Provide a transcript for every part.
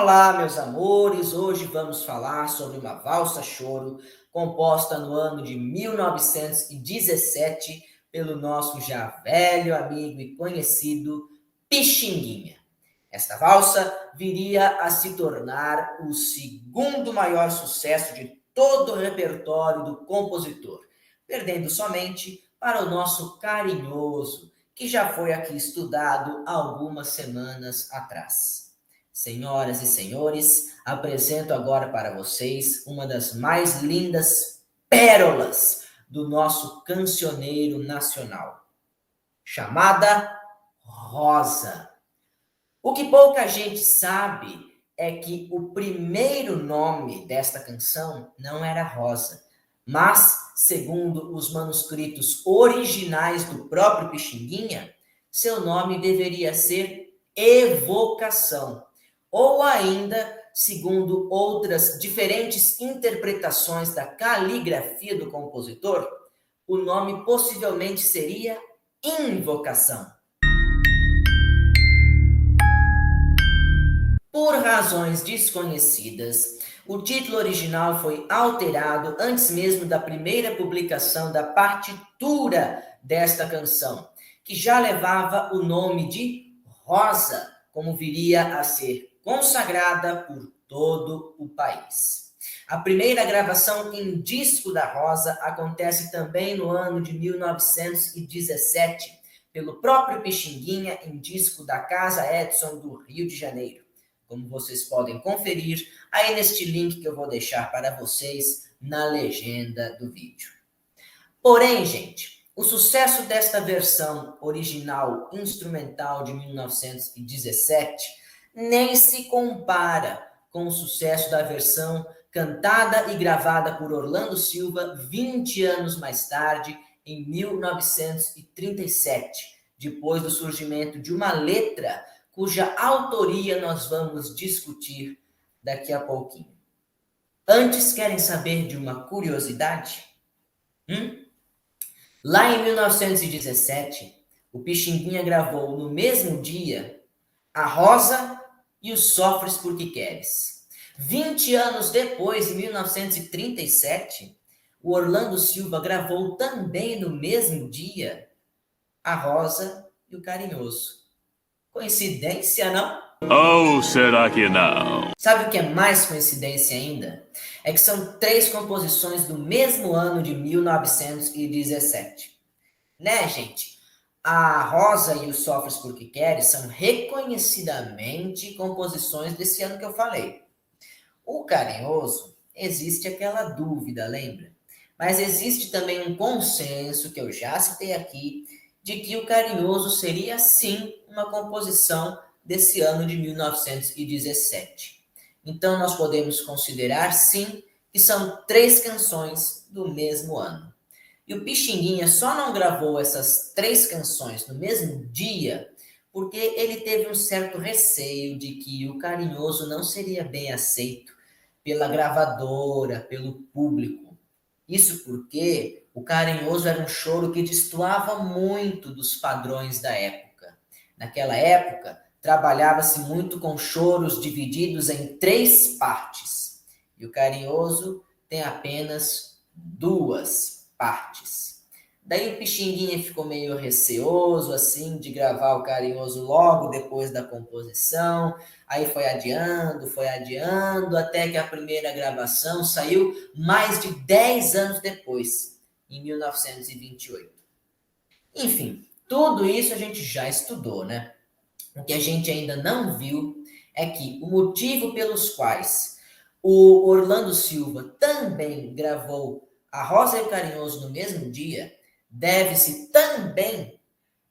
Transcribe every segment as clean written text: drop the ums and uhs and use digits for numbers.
Olá, meus amores! Hoje vamos falar sobre uma valsa choro composta no ano de 1917 pelo nosso já velho amigo e conhecido Pixinguinha. Esta valsa viria a se tornar o segundo maior sucesso de todo o repertório do compositor, perdendo somente para o nosso Carinhoso, que já foi aqui estudado algumas semanas atrás. Senhoras e senhores, apresento agora para vocês uma das mais lindas pérolas do nosso cancioneiro nacional, chamada Rosa. O que pouca gente sabe é que o primeiro nome desta canção não era Rosa, mas, segundo os manuscritos originais do próprio Pixinguinha, seu nome deveria ser Evocação, ou ainda, segundo outras diferentes interpretações da caligrafia do compositor, o nome possivelmente seria Invocação. Por razões desconhecidas, o título original foi alterado antes mesmo da primeira publicação da partitura desta canção, que já levava o nome de Rosa, como viria a ser consagrada por todo o país. A primeira gravação em disco da Rosa acontece também no ano de 1917, pelo próprio Pixinguinha em disco da Casa Edson do Rio de Janeiro, como vocês podem conferir aí neste link que eu vou deixar para vocês na legenda do vídeo. Porém, gente, o sucesso desta versão original instrumental de 1917 nem se compara com o sucesso da versão cantada e gravada por Orlando Silva 20 anos mais tarde, em 1937, depois do surgimento de uma letra cuja autoria nós vamos discutir daqui a pouquinho. Antes, querem saber de uma curiosidade? Lá em 1917, o Pixinguinha gravou no mesmo dia A Rosa e o Sofres Porque Queres. 20 anos depois, em 1937, o Orlando Silva gravou também no mesmo dia A Rosa e o Carinhoso. Coincidência, não? Ou será que não? Sabe o que é mais coincidência ainda? É que são 3 composições do mesmo ano de 1917. Né, gente? A Rosa e o Sofres Porque Queres são reconhecidamente composições desse ano que eu falei. O Carinhoso, existe aquela dúvida, lembra? Mas existe também um consenso, que eu já citei aqui, de que o Carinhoso seria sim uma composição desse ano de 1917. Então nós podemos considerar sim que são 3 canções do mesmo ano. E o Pixinguinha só não gravou essas 3 canções no mesmo dia porque ele teve um certo receio de que o Carinhoso não seria bem aceito pela gravadora, pelo público. Isso porque o Carinhoso era um choro que destoava muito dos padrões da época. Naquela época, trabalhava-se muito com choros divididos em 3 partes. E o Carinhoso tem apenas 2 partes. Daí o Pixinguinha ficou meio receoso, assim, de gravar o Carinhoso logo depois da composição. Aí foi adiando, até que a primeira gravação saiu mais de 10 anos depois, em 1928. Enfim, tudo isso a gente já estudou, né? O que a gente ainda não viu é que o motivo pelos quais o Orlando Silva também gravou A Rosa e o Carinhoso no mesmo dia deve-se também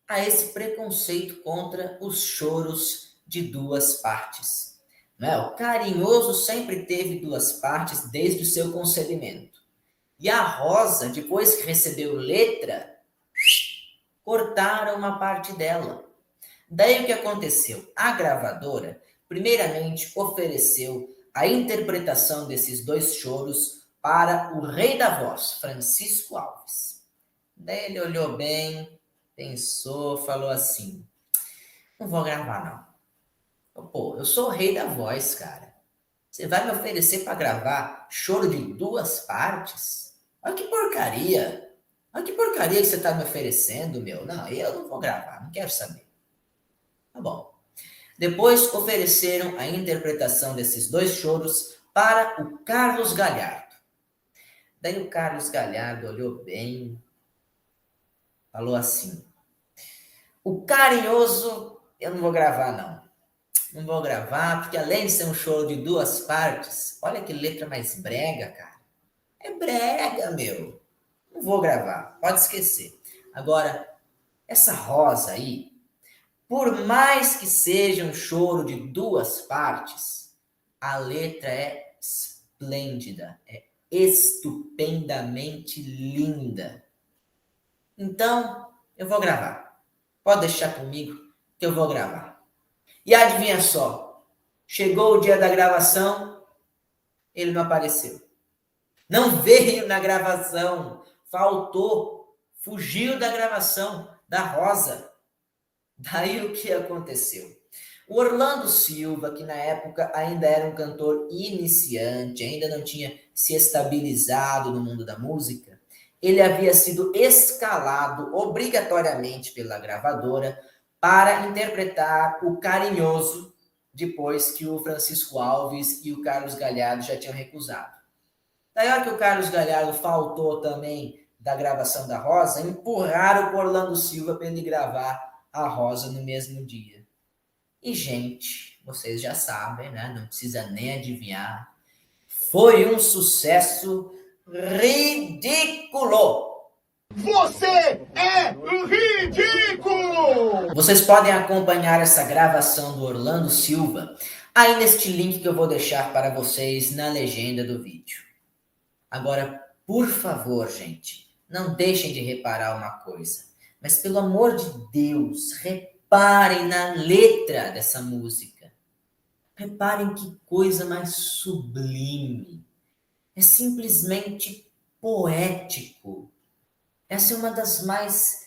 a esse preconceito contra os choros de 2 partes. Né? O Carinhoso sempre teve 2 partes desde o seu concebimento. E a Rosa, depois que recebeu letra, cortaram uma parte dela. Daí o que aconteceu? A gravadora, primeiramente, ofereceu a interpretação desses 2 choros para o rei da voz, Francisco Alves. Daí ele olhou bem, pensou, falou assim: não vou gravar não. Pô, eu sou o rei da voz, cara. Você vai me oferecer para gravar choro de duas partes? Olha que porcaria. Olha que porcaria que você tá me oferecendo, meu. Não, eu não vou gravar, não quero saber. Tá bom. Depois ofereceram a interpretação desses dois choros para o Carlos Galhardo. Daí o Carlos Galhardo olhou bem, falou assim: o carinhoso eu não vou gravar, não. Não vou gravar, porque além de ser um choro de duas partes, olha que letra mais brega, cara. É brega, meu. Não vou gravar, pode esquecer. Agora, essa rosa aí, por mais que seja um choro de duas partes, a letra é esplêndida, é estupendamente linda. Então, eu vou gravar. Pode deixar comigo que eu vou gravar. E adivinha só, chegou o dia da gravação, ele não apareceu. Não veio na gravação, faltou, fugiu da gravação da Rosa. Daí o que aconteceu? O Orlando Silva, que na época ainda era um cantor iniciante, ainda não tinha se estabilizado no mundo da música, ele havia sido escalado obrigatoriamente pela gravadora para interpretar o Carinhoso, depois que o Francisco Alves e o Carlos Galhardo já tinham recusado. Daí, a hora que o Carlos Galhardo faltou também da gravação da Rosa, empurraram o Orlando Silva para ele gravar a Rosa no mesmo dia. E, gente, vocês já sabem, né? Não precisa nem adivinhar. Foi um sucesso ridículo! Você é ridículo! Vocês podem acompanhar essa gravação do Orlando Silva aí neste link que eu vou deixar para vocês na legenda do vídeo. Agora, por favor, gente, não deixem de reparar uma coisa. Mas, pelo amor de Deus, reparem na letra dessa música. Reparem que coisa mais sublime. É simplesmente poético. Essa é uma das mais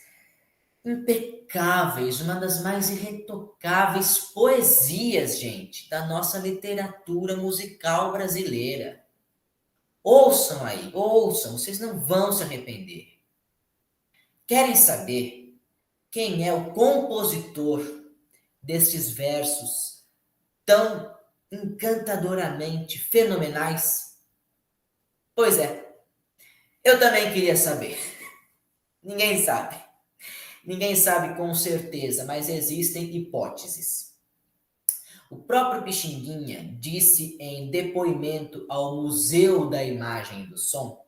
impecáveis, uma das mais irretocáveis poesias, gente, da nossa literatura musical brasileira. Ouçam aí, ouçam, vocês não vão se arrepender. Querem saber quem é o compositor destes versos tão encantadoramente fenomenais? Pois é, eu também queria saber. Ninguém sabe. Ninguém sabe com certeza, mas existem hipóteses. O próprio Pixinguinha disse em depoimento ao Museu da Imagem e do Som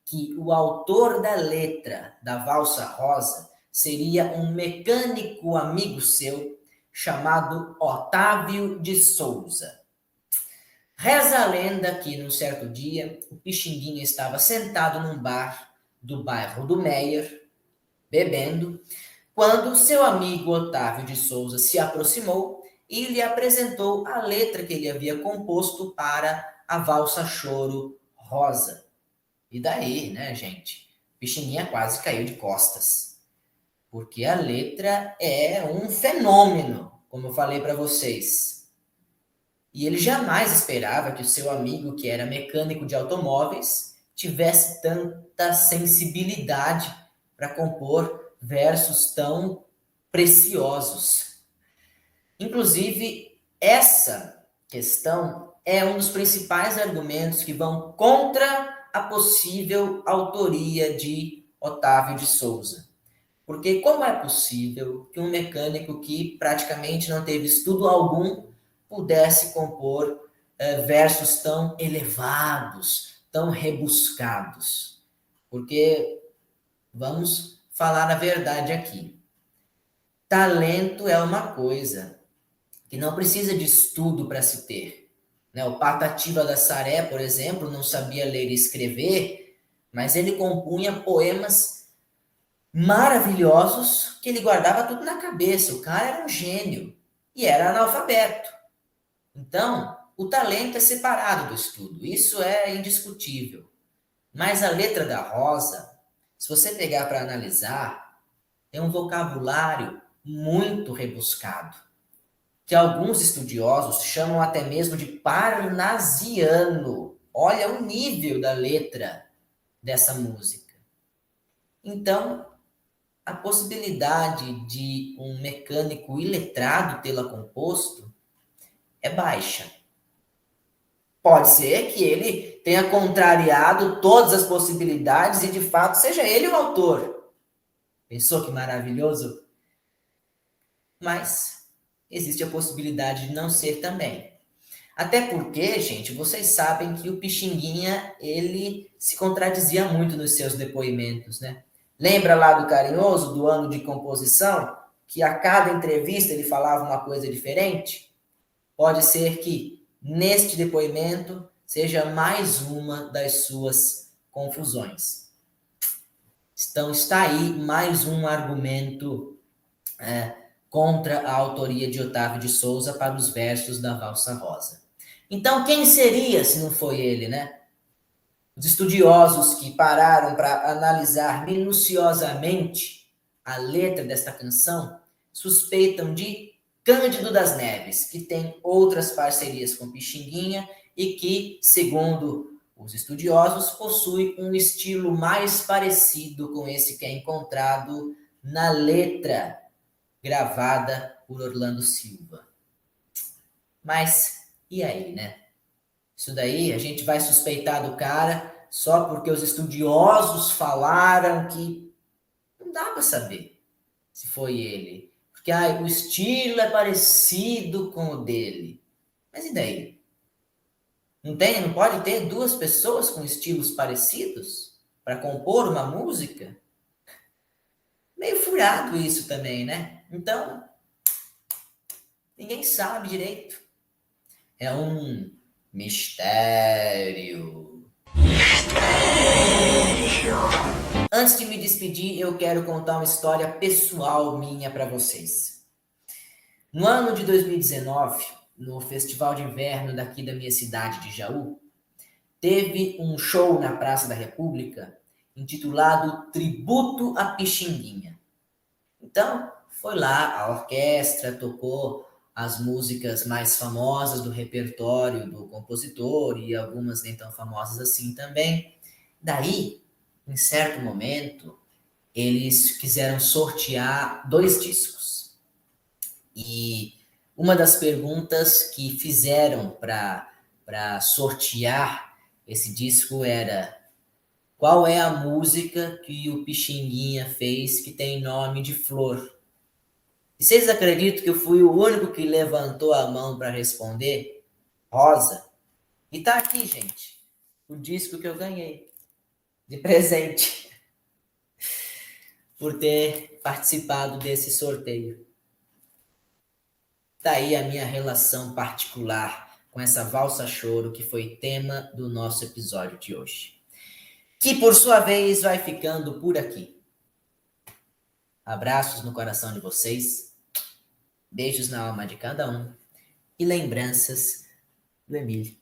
que o autor da letra da Valsa Rosa seria um mecânico amigo seu chamado Otávio de Souza. Reza a lenda que, num certo dia, o Pixinguinha estava sentado num bar do bairro do Meier, bebendo, quando seu amigo Otávio de Souza se aproximou e lhe apresentou a letra que ele havia composto para a Valsa Choro Rosa. E daí, né, gente? Pixinguinha quase caiu de costas. Porque a letra é um fenômeno, como eu falei para vocês. E ele jamais esperava que o seu amigo, que era mecânico de automóveis, tivesse tanta sensibilidade para compor versos tão preciosos. Inclusive, essa questão é um dos principais argumentos que vão contra a possível autoria de Otávio de Souza. Porque como é possível que um mecânico que praticamente não teve estudo algum pudesse compor versos tão elevados, tão rebuscados? Porque vamos falar a verdade aqui. Talento é uma coisa que não precisa de estudo para se ter. Né? O Patativa da Saré, por exemplo, não sabia ler e escrever, mas ele compunha poemas maravilhosos que ele guardava tudo na cabeça. O cara era um gênio e era analfabeto. Então, o talento é separado do estudo, isso é indiscutível. Mas a letra da Rosa, se você pegar para analisar, tem um vocabulário muito rebuscado. que alguns estudiosos chamam até mesmo de parnasiano. Olha o nível da letra dessa música. Então, a possibilidade de um mecânico iletrado tê-la composto é baixa. Pode ser que ele tenha contrariado todas as possibilidades e, de fato, seja ele o autor. Pensou que maravilhoso? Mas existe a possibilidade de não ser também. Até porque, gente, vocês sabem que o Pixinguinha, ele se contradizia muito nos seus depoimentos, né? Lembra lá do Carinhoso, do ano de composição, que a cada entrevista ele falava uma coisa diferente? Pode ser que, neste depoimento, seja mais uma das suas confusões. Então, está aí mais um argumento contra a autoria de Otávio de Souza para os versos da Valsa Rosa. Então, quem seria se não foi ele, né? Os estudiosos que pararam para analisar minuciosamente a letra desta canção suspeitam de Cândido das Neves, que tem outras parcerias com Pixinguinha e que, segundo os estudiosos, possui um estilo mais parecido com esse que é encontrado na letra gravada por Orlando Silva. Mas, e aí, né? Isso daí a gente vai suspeitar do cara só porque os estudiosos falaram que não dá para saber se foi ele. Porque o estilo é parecido com o dele. Mas e daí? Não pode ter duas pessoas com estilos parecidos para compor uma música? Meio furado isso também, né? Então, ninguém sabe direito. É um mistério. Antes de me despedir, eu quero contar uma história pessoal minha para vocês. No ano de 2019, no Festival de Inverno daqui da minha cidade de Jaú, teve um show na Praça da República intitulado Tributo à Pixinguinha. Então, foi lá, a orquestra tocou as músicas mais famosas do repertório do compositor e algumas nem tão famosas assim também. Daí, em certo momento, eles quiseram sortear 2 discos. E uma das perguntas que fizeram para sortear esse disco era: qual é a música que o Pixinguinha fez que tem nome de flor? E vocês acreditam que eu fui o único que levantou a mão para responder? Rosa. E tá aqui, gente, o disco que eu ganhei de presente por ter participado desse sorteio. Tá aí a minha relação particular com essa valsa choro que foi tema do nosso episódio de hoje. Que, por sua vez, vai ficando por aqui. Abraços no coração de vocês, beijos na alma de cada um e lembranças do Emílio.